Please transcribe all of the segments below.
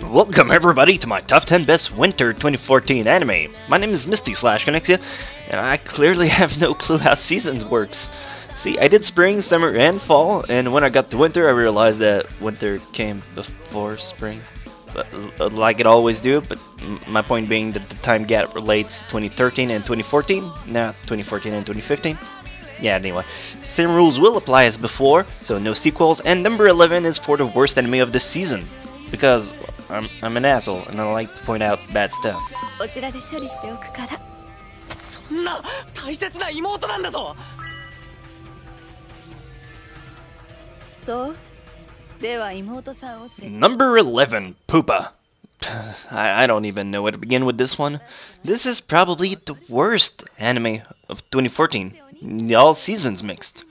Welcome everybody to my top 10 best winter 2014 anime. My name is Misty/Connexia, and I clearly have no clue how seasons works. See, I did spring, summer, and fall, and when I got to winter I realized that winter came before spring. Like it always do, but my point being that the time gap relates 2013 and 2014, not 2014 and 2015. Yeah, anyway, same rules will apply as before, so no sequels, and number 11 is for the worst anime of the season, because I'm an asshole, and I like to point out bad stuff. Number 11, Pupa. I don't even know where to begin with this one. This is probably the worst anime of 2014. All seasons mixed.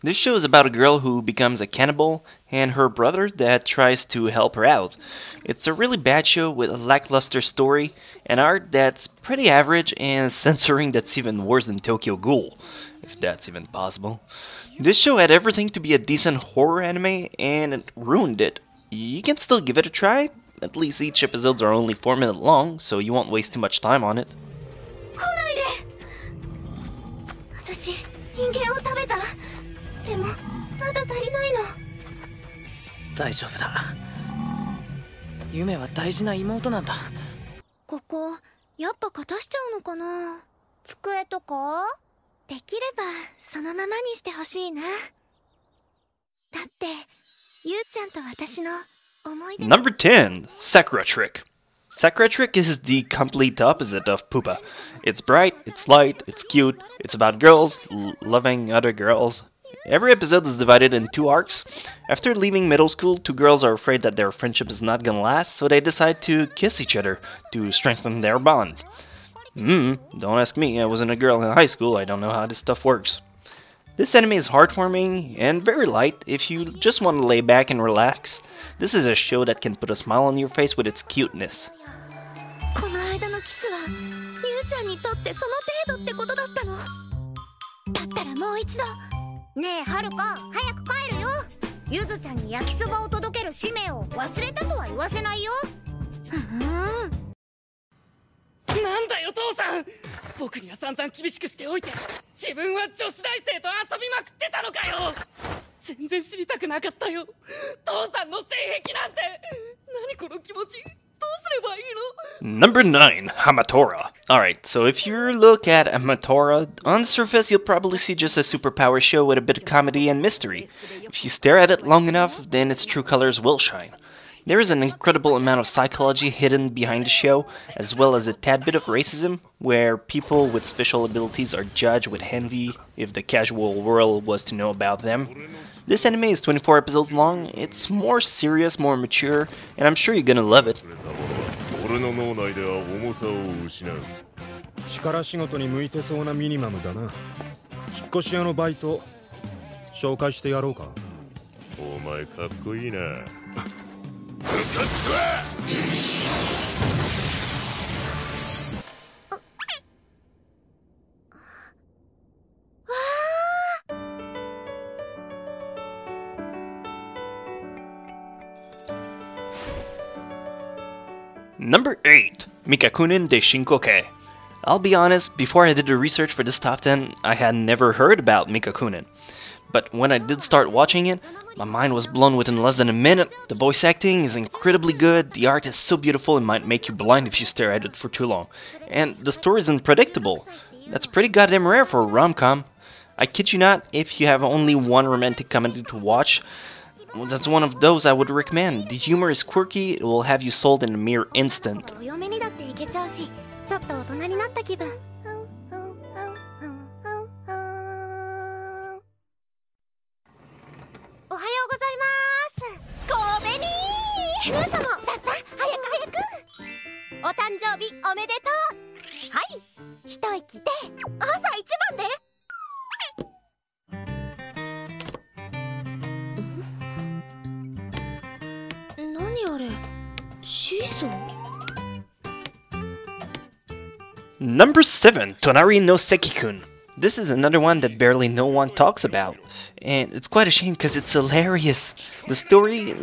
This show is about a girl who becomes a cannibal and her brother that tries to help her out. It's a really bad show with a lackluster story, and art that's pretty average, and censoring that's even worse than Tokyo Ghoul, if that's even possible. This show had everything to be a decent horror anime, and it ruined it. You can still give it a try. At least each episodes are only 4 minutes long, so you won't waste too much time on it. でもまだ足りないの。大丈夫だ。夢は大事な妹なんだ。ここやっぱ片しちゃうのかな。机とか？できればそのままにしてほしいな。だってゆうちゃんと私の思い出。Number 10, Sakura Trick. Sakura Trick is the complete opposite of Pupa. It's bright, it's light, it's cute, it's about girls loving other girls. Every episode is divided in 2 arcs. After leaving middle school, 2 girls are afraid that their friendship is not gonna last, so they decide to kiss each other to strengthen their bond. Don't ask me, I wasn't a girl in high school, I don't know how this stuff works. This anime is heartwarming and very light if you just want to lay back and relax. This is a show that can put a smile on your face with its cuteness. この間のキスはゆうちゃんにとってその程度ってことだったの。だったらもう一度。ねえはるか、早く帰るよ。ゆずちゃんに焼きそばを届ける使命を忘れたとは言わせないよ。なんだよ父さん、僕には散々厳しくしておいて自分は女子大生と遊びまくってたのかよ。全然知りたくなかったよ、父さんの性癖なんて。何この気持ち、どうすればいいの。 Number 9, Hamatora. Alright, so if you look at Hamatora, on the surface you'll probably see just a superpower show with a bit of comedy and mystery. If you stare at it long enough, then its true colors will shine. There is an incredible amount of psychology hidden behind the show, as well as a tad bit of racism, where people with special abilities are judged with envy if the casual world was to know about them. This anime is 24 episodes long, it's more serious, more mature, and I'm sure you're gonna love it. 力仕事に向いてそうなミニマムだな。引っ越し屋のバイト紹介してやろうか。お前かっこいいな。Number 8, Mikakunin de Shinkoke. I'll be honest, before I did the research for this top 10, I had never heard about Mikakunin. But when I did start watching it, my mind was blown within less than a minute. The voice acting is incredibly good, the art is so beautiful it might make you blind if you stare at it for too long. And the story is unpredictable. That's pretty goddamn rare for a rom-com. I kid you not, if you have only one romantic comedy to watch, well, that's one of those I would recommend. The humor is quirky, it will have you sold in a mere instant. Number 7, Tonari no Seki-kun. This is another one that barely no one talks about, and it's quite a shame because it's hilarious. The story,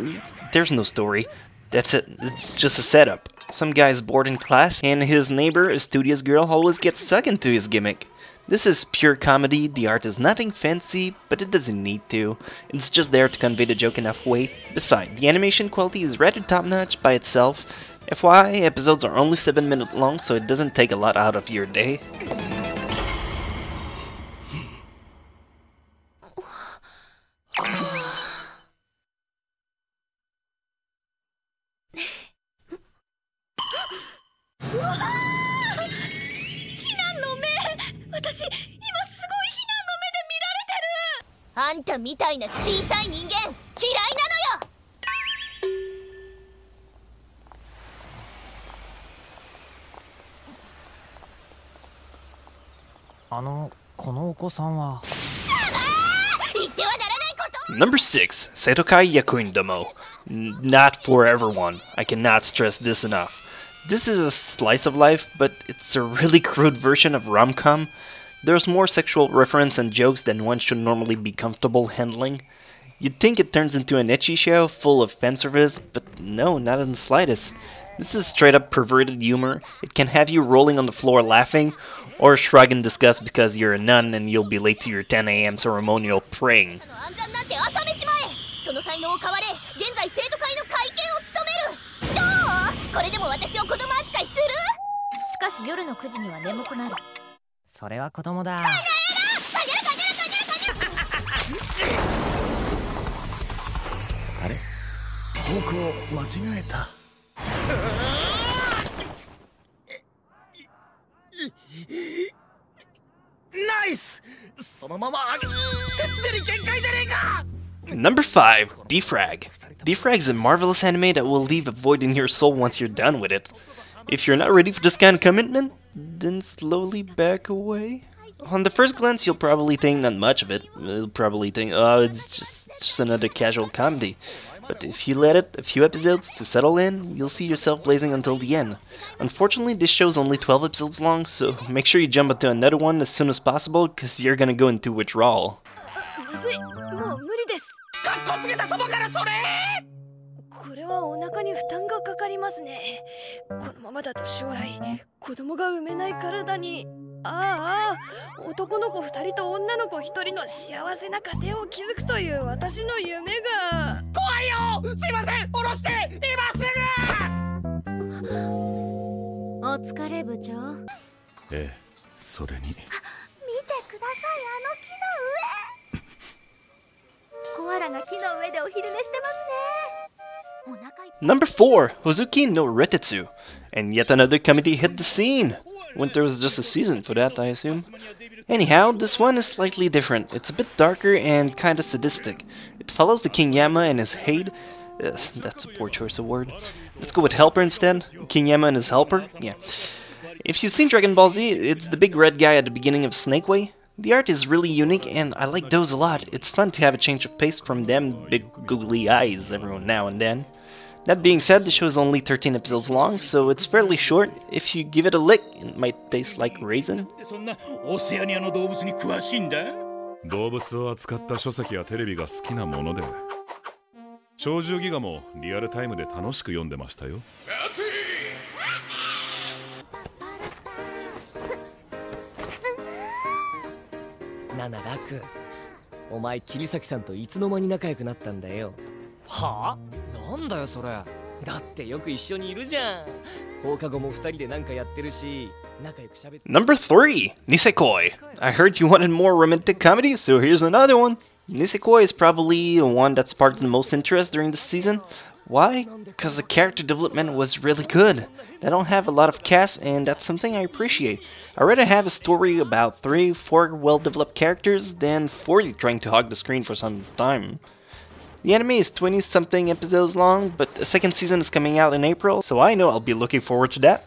there's no story. That's it, it's just a setup. Some guy's bored in class, and his neighbor, a studious girl, always gets sucked into his gimmick. This is pure comedy, the art is nothing fancy, but it doesn't need to. It's just there to convey the joke enough way. Besides, the animation quality is rather top-notch by itself. FYI, episodes are only 7 minutes long, so it doesn't take a lot out of your day. Number 6, Seitokai Yakuin Domo. Not for everyone. I cannot stress this enough. This is a slice of life, but it's a really crude version of rom-com. There's more sexual reference and jokes than one should normally be comfortable handling. You'd think it turns into an ecchi show full of fanservice, but no, not in the slightest. This is straight up perverted humor. It can have you rolling on the floor laughing, or shrug in disgust because you're a nun and you'll be late to your 10 AM ceremonial praying. Number 5, Defrag. Defrag is a marvelous anime that will leave a void in your soul once you're done with it. If you're not ready for this kind of commitment, then slowly back away. On the first glance, you'll probably think not much of it. You'll probably think, oh, it's just another casual comedy. But if you let it a few episodes to settle in, you'll see yourself blazing until the end. Unfortunately, this show's only 12 episodes long, so make sure you jump into another one as soon as possible, because you're gonna go into withdrawal. これはお腹に負担がかかりますね。このままだと将来子供が産めない体に。ああ、男の子2人と女の子1人の幸せな家庭を築くという私の夢が。怖いよ。すいません。下ろして今すぐ。お疲れ部長。ええ、それに。見てください、あの木の上。コアラが木の上でお昼寝してますね。 Number 4, Hozuki no Retetsu. And yet another comedy hit the scene. Winter was just a season for that, I assume. Anyhow, this one is slightly different. It's a bit darker and kinda sadistic. It follows the King Yama and his Haid. That's a poor choice of word. Let's go with helper instead. King Yama and his helper? Yeah. If you've seen Dragon Ball Z, it's the big red guy at the beginning of Snake Way. The art is really unique, and I like those a lot. It's fun to have a change of pace from them big googly eyes every now and then. That being said, the show is only 13 episodes long, so it's fairly short. If you give it a lick, it might taste like raisin. 動物を扱った書籍やテレビが好きなもので、鳥獣戯画もリアルタイムで楽しく読んでましたよ。ななラク、お前桐崎さんといつの間に仲良くなったんだよ。はあ？なんだよそれ。だってよく一緒にいるじゃん。放課後も二人でなんかやってるし、仲良く喋って。Number 3, Nisekoi. I heard you wanted more romantic comedy, so here's another one. Nisekoi is probably the one that sparked the most interest during this season. Why? Because the character development was really good. They don't have a lot of cast, and that's something I appreciate. I'd rather have a story about 3-4 well-developed characters than 40 trying to hog the screen for some time. The anime is 20-something episodes long, but the second season is coming out in April, so I know I'll be looking forward to that.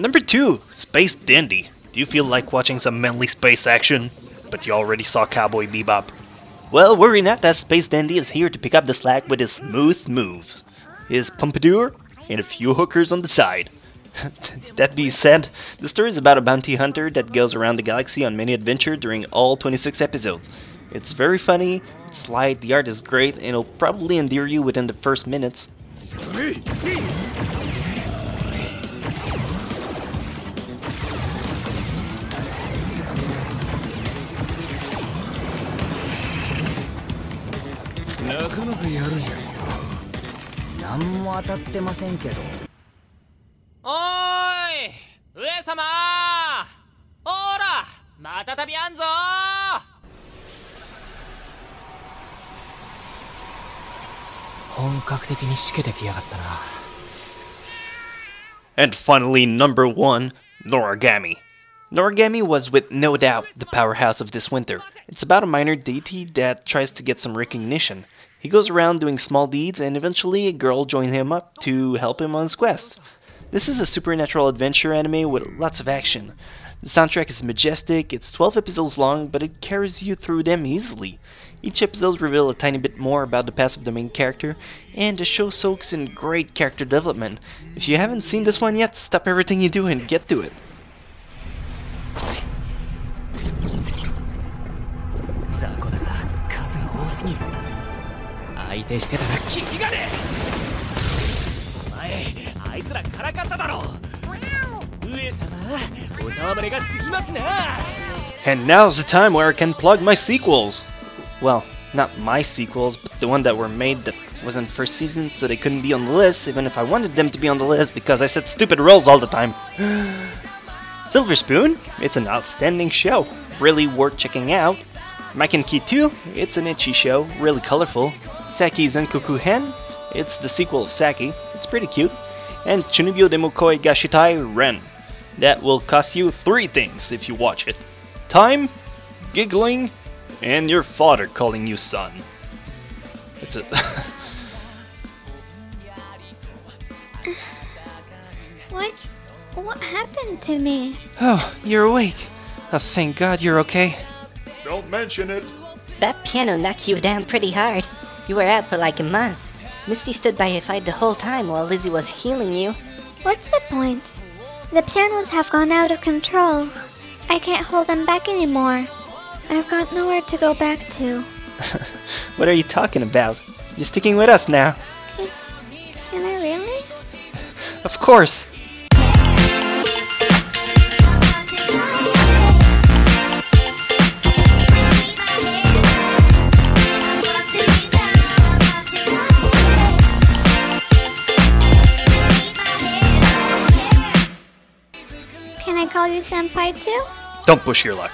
Number 2, Space Dandy. Do you feel like watching some manly space action? But you already saw Cowboy Bebop. Well, worry not, as Space Dandy is here to pick up the slack with his smooth moves, his pompadour, and a few hookers on the side. That being said, the story is about a bounty hunter that goes around the galaxy on many adventures during all 26 episodes. It's very funny, it's light, the art is great, and it'll probably endear you within the first minutes. Oi! 上様! ほら! また旅あんぞ! And finally, number 1, Noragami. Noragami was with no doubt the powerhouse of this winter. It's about a minor deity that tries to get some recognition. He goes around doing small deeds, and eventually a girl joins him up to help him on his quest. This is a supernatural adventure anime with lots of action. The soundtrack is majestic, it's 12 episodes long, but it carries you through them easily. Each episode reveals a tiny bit more about the past of the main character, and the show soaks in great character development. If you haven't seen this one yet, stop everything you do and get to it. 雑魚だが数が多すぎる。相手してたらキキがね。お前、あいつらからかっただろ。上様、お戯れが過ぎますな。 And now's the time where I can plug my sequels. Well, not my sequels, but the one that were made that wasn't first season, so they couldn't be on the list, even if I wanted them to be on the list because I said stupid rules all the time. Silver Spoon, it's an outstanding show, really worth checking out. Mike and Key 2, it's an itchy show, really colorful. Saki Zenkoku Hen, it's the sequel of Saki, it's pretty cute. And Chunibyo Demokoi Gashitai Ren. That will cost you 3 things if you watch it. Time, giggling, and your father calling you son. That's it. What happened to me? Oh, you're awake. Oh, thank God you're okay. Don't mention it. That piano knocked you down pretty hard. You were out for like a month. Misty stood by your side the whole time while Lizzie was healing you. What's the point? The pianos have gone out of control. I can't hold them back anymore. I've got nowhere to go back to. What are you talking about? You're sticking with us now. Can I really? Of course. Can I call you senpai too? Don't push your luck.